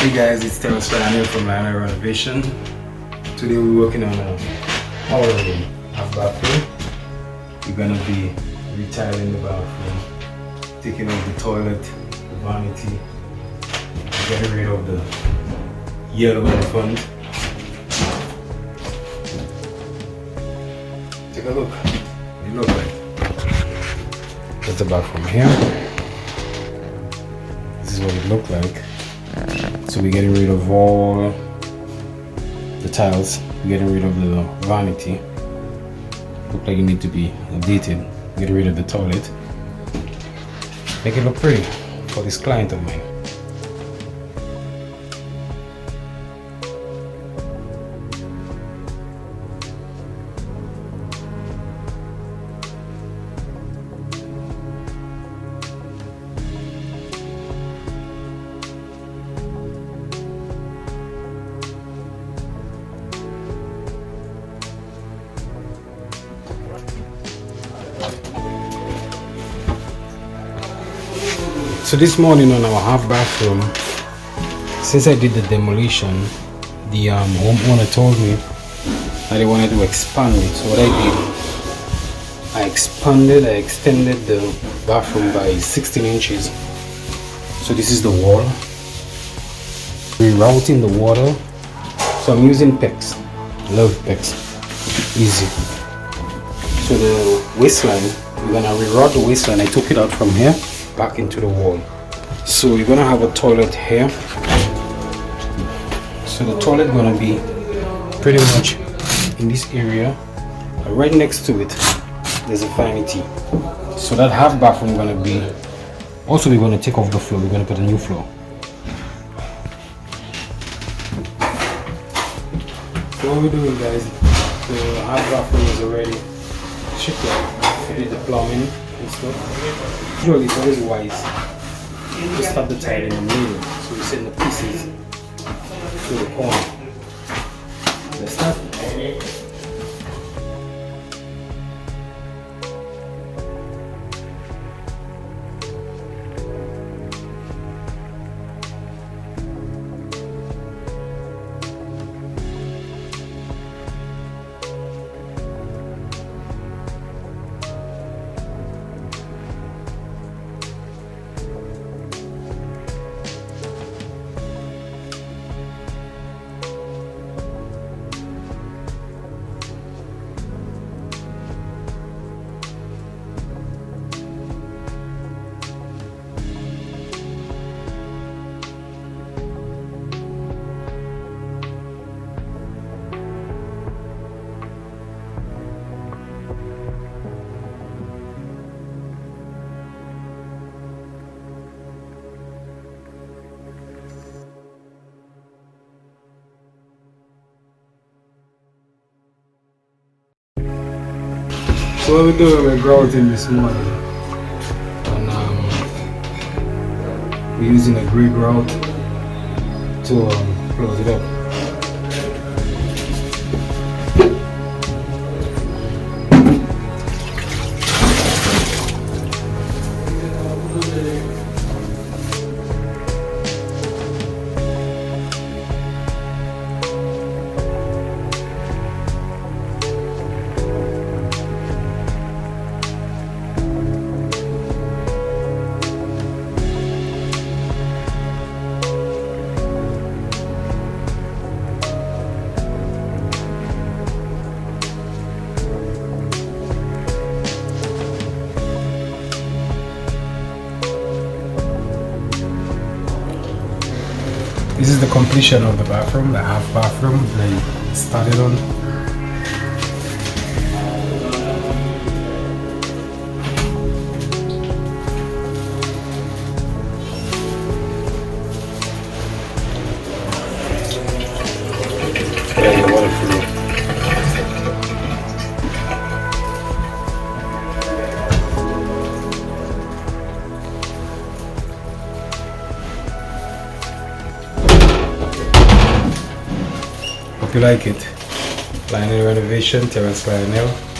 Hey guys, it's Renovating from Renovation. Today we're working on a our room, half bathroom. We're gonna be retiling the bathroom, taking off the toilet, the vanity, getting rid of the yellow in front. Take a look. It looks like that's the bathroom here. This is what it looked like. So we're getting rid of all the tiles, we're getting rid of the vanity. Look like it need to be updated. Get rid of the toilet. Make it look pretty for this client of mine. So this morning on our half bathroom, since I did the demolition, the homeowner told me that they wanted to expand it. So what I did, I extended the bathroom by 16 inches. So this is the wall. Rerouting the water. So I'm using PEX. Love PEX. Easy. So the waistline, we're gonna reroute the waistline. I took it out from here back into the wall. So you're gonna have a toilet here. So the toilet gonna be pretty much in this area. Right next to it, there's a vanity. So that half bathroom gonna be. Also, we're gonna take off the floor. We're gonna put a new floor. So what we're doing, guys? The half bathroom is already shipped out. We did the plumbing and stuff. Usually it's always wise to start the tile in the middle, so we send the pieces to the corner. Let's start. So what we're doing, we're grouting this morning, and we're using a grey grout to close it up. This is the completion of the bathroom, the half bathroom that I started on. Hope you like it. Renovation, Terrence Lionel.